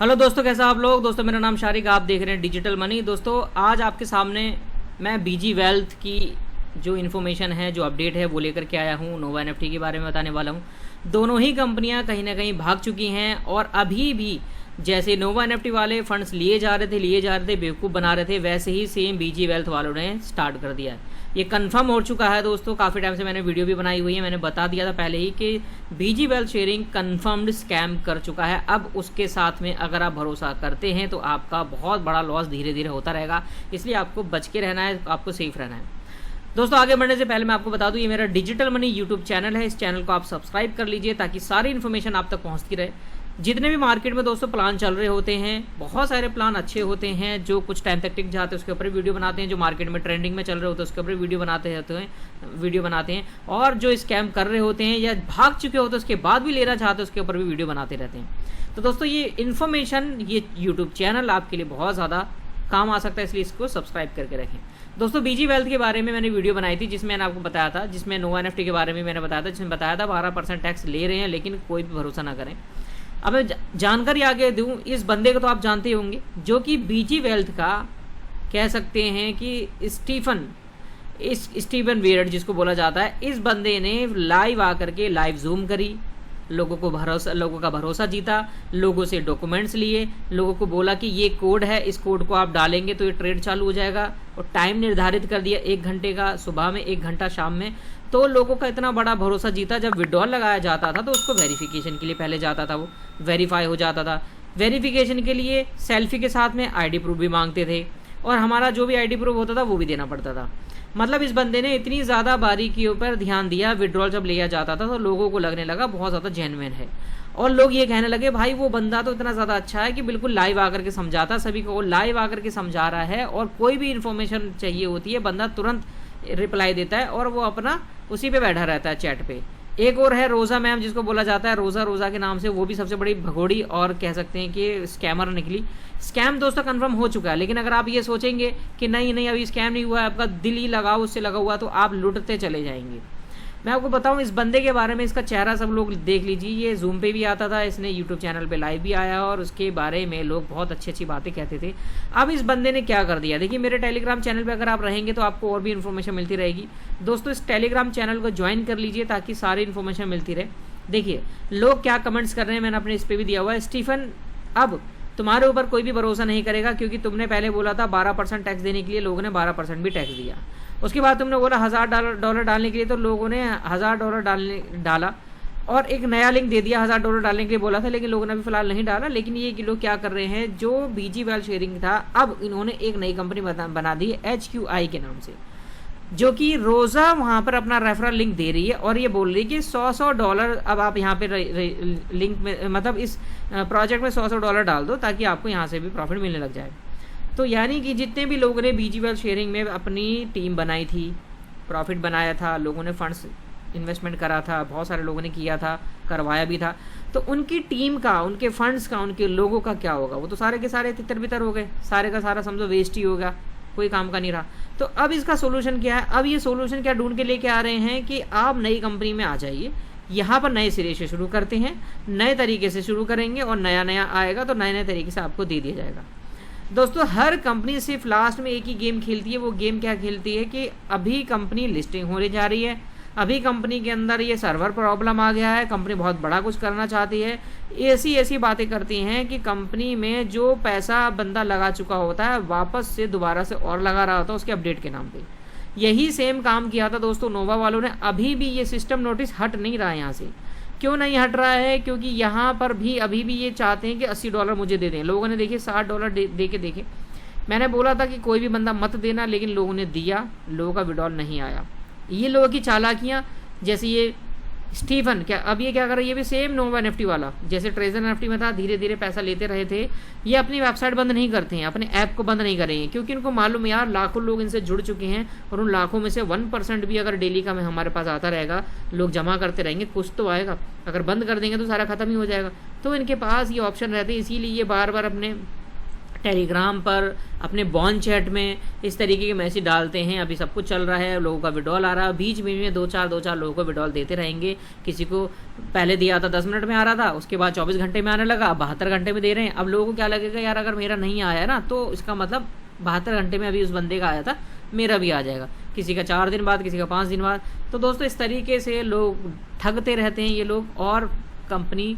Hello दोस्तों, कैसा आप लोग। दोस्तों मेरा नाम शारिक, आप देख रहे हैं डिजिटल मनी। दोस्तों आज आपके सामने मैं बीजी वेल्थ की जो इन्फॉर्मेशन है, जो अपडेट है, वो लेकर के आया हूँ। नोवा एनएफटी के बारे में बताने वाला हूँ। दोनों ही कंपनियाँ कहीं ना कहीं भाग चुकी हैं और अभी भी जैसे नोवा एनएफटी वाले फंड्स लिए जा रहे थे, बेवकूफ़ बना रहे थे, वैसे ही सेम बीजी वेल्थ वालों ने स्टार्ट कर दिया है। ये कंफर्म हो चुका है दोस्तों। काफ़ी टाइम से मैंने वीडियो भी बनाई हुई है, मैंने बता दिया था पहले ही कि बीजी वेल्थ शेयरिंग कंफर्म्ड स्कैम कर चुका है। अब उसके साथ में अगर आप भरोसा करते हैं तो आपका बहुत बड़ा लॉस धीरे धीरे होता रहेगा, इसलिए आपको बच के रहना है, आपको सेफ रहना है। दोस्तों आगे बढ़ने से पहले मैं आपको बता दूं, ये मेरा डिजिटल मनी यूट्यूब चैनल है। इस चैनल को आप सब्सक्राइब कर लीजिए ताकि सारी इन्फॉर्मेशन आप तक पहुंचती रहे। जितने भी मार्केट में दोस्तों प्लान चल रहे होते हैं, बहुत सारे प्लान अच्छे होते हैं जो कुछ टाइम तक टिक जाते हैं, उसके ऊपर वीडियो बनाते हैं। जो मार्केट में ट्रेंडिंग में चल रहे होते हैं उसके ऊपर वीडियो बनाते हैं और जो स्कैम कर रहे होते हैं या भाग चुके होते हैं उसके बाद भी लेना चाहते हैं उसके ऊपर भी वीडियो बनाते रहते हैं। तो दोस्तों ये इन्फॉर्मेशन, ये यूट्यूब चैनल आपके लिए बहुत ज़्यादा काम आ सकता है, इसलिए इसको सब्सक्राइब करके रखें। दोस्तों बीजी वेल्थ के बारे में मैंने वीडियो बनाई थी जिसमें मैंने आपको बताया था, जिसमें नोवा एनएफटी के बारे में मैंने बताया था, जिसमें बताया था 12% टैक्स ले रहे हैं, लेकिन कोई भी भरोसा ना करें। अब मैं जानकारी आगे दूं, इस बंदे को तो आप जानते होंगे जो कि बीजी वेल्थ का कह सकते हैं कि स्टीफन वेयर्ड जिसको बोला जाता है। इस बंदे ने लाइव आकर के लाइव जूम करी, लोगों का भरोसा जीता, लोगों से डॉक्यूमेंट्स लिए, लोगों को बोला कि ये कोड है, इस कोड को आप डालेंगे तो ये ट्रेड चालू हो जाएगा, और टाइम निर्धारित कर दिया 1 घंटे का सुबह में, 1 घंटा शाम में। तो लोगों का इतना बड़ा भरोसा जीता। जब विड्रॉल लगाया जाता था तो उसको वेरिफिकेशन के लिए पहले जाता था, वो वेरीफाई हो जाता था। वेरिफिकेशन के लिए सेल्फी के साथ में आईडी प्रूफ भी मांगते थे और हमारा जो भी आईडी प्रूफ होता था वो भी देना पड़ता था। मतलब इस बंदे ने इतनी ज़्यादा बारीकियों पर ध्यान दिया। विड्रॉल जब लिया जाता था तो लोगों को लगने लगा बहुत ज़्यादा जेन्युइन है, और लोग ये कहने लगे भाई वो बंदा तो इतना ज़्यादा अच्छा है कि बिल्कुल लाइव आकर के समझाता, सभी को लाइव आकर के समझा रहा है, और कोई भी इन्फॉर्मेशन चाहिए होती है बंदा तुरंत रिप्लाई देता है और वो अपना उसी पे बैठा रहता है चैट पे। एक और है रोज़ा मैम जिसको बोला जाता है, रोज़ा के नाम से, वो भी सबसे बड़ी भगोड़ी और कह सकते हैं कि स्कैमर निकली। स्कैम दोस्तों कंफर्म हो चुका है, लेकिन अगर आप ये सोचेंगे कि नहीं अभी स्कैम नहीं हुआ है, आपका दिल ही लगाओ उससे लगा हुआ, तो आप लुटते चले जाएंगे। मैं आपको बताऊं इस बंदे के बारे में, इसका चेहरा सब लोग देख लीजिए, ये जूम पे भी आता था, इसने यूट्यूब चैनल पे लाइव भी आया और उसके बारे में लोग बहुत अच्छी अच्छी बातें कहते थे। अब इस बंदे ने क्या कर दिया, देखिए मेरे टेलीग्राम चैनल पे अगर आप रहेंगे तो आपको और भी इन्फॉर्मेशन मिलती रहेगी। दोस्तों इस टेलीग्राम चैनल को ज्वाइन कर लीजिए ताकि सारी इन्फॉर्मेशन मिलती रहे। देखिए लोग क्या कमेंट्स कर रहे हैं, मैंने अपने इस पर भी दिया हुआ है। स्टीफन, अब तुम्हारे ऊपर कोई भी भरोसा नहीं करेगा क्योंकि तुमने पहले बोला था 12% टैक्स देने के लिए, लोगों ने 12% भी टैक्स दिया। उसके बाद तुमने बोला $1000 डालने के लिए, तो लोगों ने $1000 डाला, और एक नया लिंक दे दिया $1000 डालने के लिए बोला था, लेकिन लोगों ने अभी फिलहाल नहीं डाला। लेकिन ये कि लोग क्या कर रहे हैं, जो बीजी वेल्थ शेयरिंग था अब इन्होंने एक नई कंपनी बना दी है HQI के नाम से, जो कि रोज़ा वहाँ पर अपना रेफरल लिंक दे रही है और ये बोल रही है कि $100 अब आप यहाँ पे लिंक में, मतलब इस प्रोजेक्ट में $100 डाल दो ताकि आपको यहाँ से भी प्रॉफिट मिलने लग जाए। तो यानी कि जितने भी लोगों ने बीजी वेल्थ शेयरिंग में अपनी टीम बनाई थी, प्रॉफिट बनाया था, लोगों ने फंड्स इन्वेस्टमेंट करा था, बहुत सारे लोगों ने किया था, करवाया भी था, तो उनकी टीम का, उनके फंड्स का, उनके लोगों का क्या होगा, वो तो सारे के सारे तितर बितर हो गए, सारे का सारा समझो वेस्ट ही होगा, कोई काम का नहीं रहा। तो अब इसका सोल्यूशन क्या है, अब ये सोल्यूशन क्या ढूंढ के लेके आ रहे हैं कि आप नई कंपनी में आ जाइए, यहाँ पर नए सिरे से शुरू करते हैं, नए तरीके से शुरू करेंगे और नया आएगा तो नए तरीके से आपको दे दिया जाएगा। दोस्तों हर कंपनी सिर्फ लास्ट में एक ही गेम खेलती है। वो गेम क्या खेलती है कि अभी कंपनी लिस्टिंग होने जा रही है, अभी कंपनी के अंदर ये सर्वर प्रॉब्लम आ गया है, कंपनी बहुत बड़ा कुछ करना चाहती है, ऐसी बातें करती हैं कि कंपनी में जो पैसा बंदा लगा चुका होता है वापस से दोबारा से और लगा रहा होता है उसके अपडेट के नाम पे। यही सेम काम किया था दोस्तों नोवा वालों ने। अभी भी ये सिस्टम नोटिस हट नहीं रहा है यहाँ से। क्यों नहीं हट रहा है, क्योंकि यहाँ पर भी अभी भी ये चाहते हैं कि $80 मुझे दे दें। लोगों ने देखिए $60 दे के देखे। मैंने बोला था कि कोई भी बंदा मत देना, लेकिन लोगों ने दिया, लोगों का विड्रॉल नहीं आया। ये लोगों की चालाकियाँ, जैसे ये स्टीफन, क्या अब ये क्या कर रहा है, ये भी सेम नोवा एनएफटी वाला, जैसे ट्रेजर एनएफटी में था, धीरे धीरे पैसा लेते रहे थे। ये अपनी वेबसाइट बंद नहीं करते हैं, अपने ऐप को बंद नहीं करेंगे, क्योंकि इनको मालूम यार लाखों लोग इनसे जुड़ चुके हैं और उन लाखों में से 1% भी अगर डेली का में हमारे पास आता रहेगा, लोग जमा करते रहेंगे, कुछ तो आएगा। अगर बंद कर देंगे तो सारा खत्म ही हो जाएगा। तो इनके पास ये ऑप्शन रहते हैं, इसीलिए ये बार बार अपने टेलीग्राम पर, अपने बॉन्ड चैट में इस तरीके के मैसेज डालते हैं। अभी सब कुछ चल रहा है, लोगों का विड्रॉल आ रहा है, बीच बीच में दो चार लोगों को विड्रॉल देते रहेंगे। किसी को पहले दिया था 10 मिनट में आ रहा था, उसके बाद 24 घंटे में आने लगा, 72 घंटे में दे रहे हैं। अब लोगों को क्या लगेगा, यार अगर मेरा नहीं आया ना तो इसका मतलब 72 घंटे में अभी उस बंदे का आया था, मेरा भी आ जाएगा। किसी का 4 दिन बाद, किसी का 5 दिन बाद। तो दोस्तों इस तरीके से लोग ठगते रहते हैं ये लोग, और कंपनी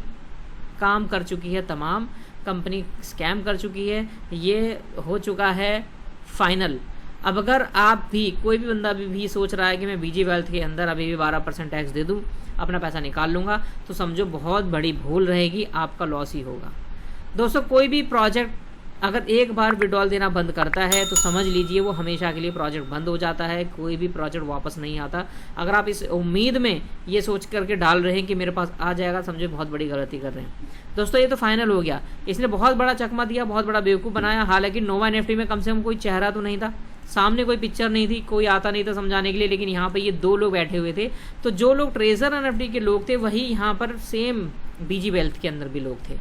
काम कर चुकी है, तमाम कंपनी स्कैम कर चुकी है, ये हो चुका है फाइनल। अब अगर आप भी, कोई भी बंदा भी सोच रहा है कि मैं बीजी वेल्थ के अंदर अभी भी 12% टैक्स दे दूं, अपना पैसा निकाल लूँगा, तो समझो बहुत बड़ी भूल रहेगी, आपका लॉस ही होगा। दोस्तों कोई भी प्रोजेक्ट अगर एक बार विड्रॉल देना बंद करता है तो समझ लीजिए वो हमेशा के लिए प्रोजेक्ट बंद हो जाता है, कोई भी प्रोजेक्ट वापस नहीं आता। अगर आप इस उम्मीद में ये सोच करके डाल रहे हैं कि मेरे पास आ जाएगा, समझे बहुत बड़ी गलती कर रहे हैं। दोस्तों ये तो फाइनल हो गया, इसने बहुत बड़ा चकमा दिया, बहुत बड़ा बेवकूफ़ बनाया। हालांकि नोवा एनएफटी में कम से कम कोई चेहरा तो नहीं था, सामने कोई पिक्चर नहीं थी, कोई आता नहीं था समझाने के लिए, लेकिन यहाँ पे ये 2 लोग बैठे हुए थे। तो जो लोग ट्रेजर एनएफटी के लोग थे वही यहाँ पर सेम बीजी वेल्थ के अंदर भी लोग थे।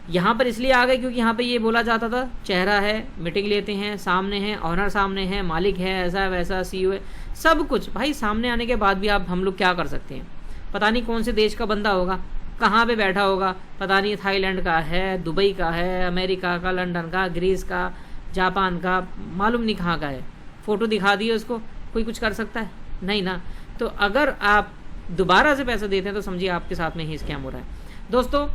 यहाँ पर इसलिए आ गए क्योंकि यहाँ पे ये बोला जाता था चेहरा है, मीटिंग लेते हैं, सामने हैं, ऑनर सामने है, मालिक है, ऐसा वैसा, सीईओ है, सब कुछ। भाई सामने आने के बाद भी हम लोग क्या कर सकते हैं? पता नहीं कौन से देश का बंदा होगा, कहाँ पे बैठा होगा, पता नहीं थाईलैंड का है, दुबई का है, अमेरिका का, लंदन का, ग्रीस का, जापान का, मालूम नहीं कहाँ का है। फ़ोटो दिखा दिए उसको, कोई कुछ कर सकता है? नहीं ना। तो अगर आप दोबारा से पैसा देते हैं तो समझिए आपके साथ में ही स्कैम हो रहा है। दोस्तों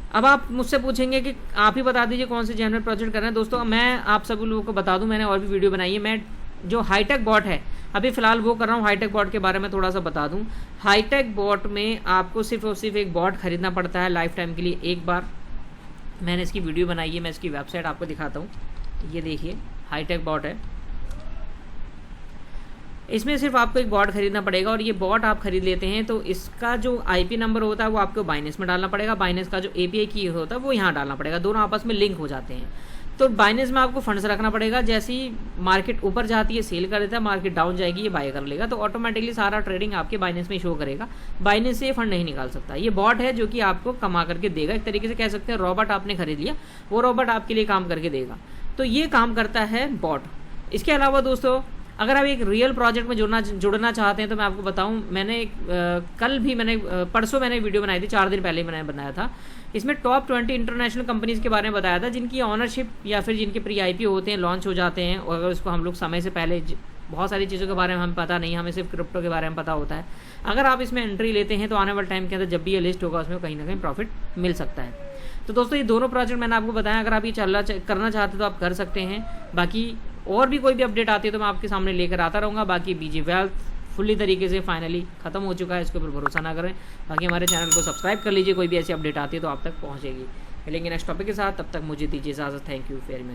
अब आप मुझसे पूछेंगे कि आप ही बता दीजिए कौन से जेन्युइन प्रोजेक्ट कर रहे हैं। दोस्तों मैं आप सभी लोगों को बता दूं, मैंने और भी वीडियो बनाई है। मैं जो हाईटेक बॉट है अभी फ़िलहाल वो कर रहा हूँ। हाईटेक बॉट के बारे में थोड़ा सा बता दूं। हाईटेक बॉट में आपको सिर्फ और सिर्फ एक बॉट खरीदना पड़ता है लाइफ टाइम के लिए एक बार। मैंने इसकी वीडियो बनाई है, मैं इसकी वेबसाइट आपको दिखाता हूँ। ये देखिए हाईटेक बॉट है, इसमें सिर्फ आपको एक बॉट खरीदना पड़ेगा, और ये बॉट आप खरीद लेते हैं तो इसका जो आईपी नंबर होता है वो आपको बाइनेंस में डालना पड़ेगा। बाइनेंस का जो एपीआई की होता है वो यहाँ डालना पड़ेगा, दोनों आपस में लिंक हो जाते हैं। तो बाइनेंस में आपको फंड्स रखना पड़ेगा, जैसे ही मार्केट ऊपर जाती है सेल कर देता है, मार्केट डाउन जाएगी ये बाय कर लेगा, तो ऑटोमेटिकली सारा ट्रेडिंग आपके बाइनेंस में शो करेगा। बाइनेंस से ये फंड नहीं निकाल सकता। ये बॉट है जो कि आपको कमा करके देगा, एक तरीके से कह सकते हैं रॉबोट आपने खरीद लिया, वो रॉबोट आपके लिए काम करके देगा। तो ये काम करता है बॉट। इसके अलावा दोस्तों अगर आप एक रियल प्रोजेक्ट में जुड़ना चाहते हैं तो मैं आपको बताऊं, मैंने परसों मैंने वीडियो बनाई थी, 4 दिन पहले मैंने बनाया था। इसमें टॉप 20 इंटरनेशनल कंपनीज़ के बारे में बताया था जिनकी ऑनरशिप या फिर जिनके प्री आईपीओ होते हैं, लॉन्च हो जाते हैं, और अगर उसको हम लोग समय से पहले, बहुत सारी चीज़ों के बारे में हमें पता नहीं, हमें सिर्फ क्रिप्टो के बारे में पता होता है। अगर आप इसमें एंट्री लेते हैं तो आने वाले टाइम के अंदर जब भी ये लिस्ट होगा उसमें कहीं ना कहीं प्रॉफिट मिल सकता है। तो दोस्तों ये दोनों प्रोजेक्ट मैंने आपको बताया, अगर आप ये करना चाहते हैं तो आप कर सकते हैं। बाकी और भी कोई भी अपडेट आती है तो मैं आपके सामने लेकर आता रहूँगा। बाकी बीजी वेल्थ फुल्ली तरीके से फाइनली ख़त्म हो चुका है, इसके ऊपर भरोसा ना करें। बाकी हमारे चैनल को सब्सक्राइब कर लीजिए, कोई भी ऐसी अपडेट आती है तो आप तक पहुँचेगी। मिलेंगे नेक्स्ट टॉपिक के साथ, तब तक मुझे दीजिए इजाज़त। Thank you very much.